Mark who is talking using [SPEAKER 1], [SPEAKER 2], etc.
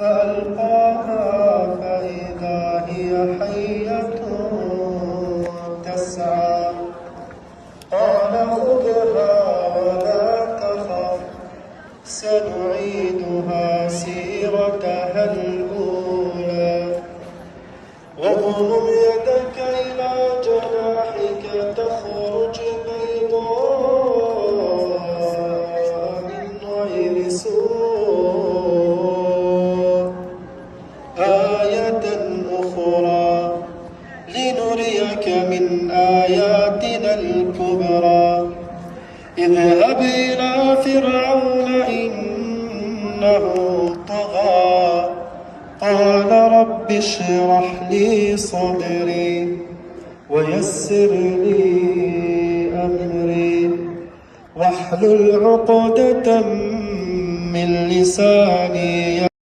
[SPEAKER 1] فألقاها فإذا هي حية تسعى قال خذها ولا تخف سنعيدها سيرتها الأولى واضمم يدك إلى جناحك تخرج بيضاء من غير سوء آية أخرى لنريك من آياتنا الكبرى اذهب إلى فرعون إنه طغى قال رب اشرح لي صدري ويسر لي أمري واحلل عقدة من لساني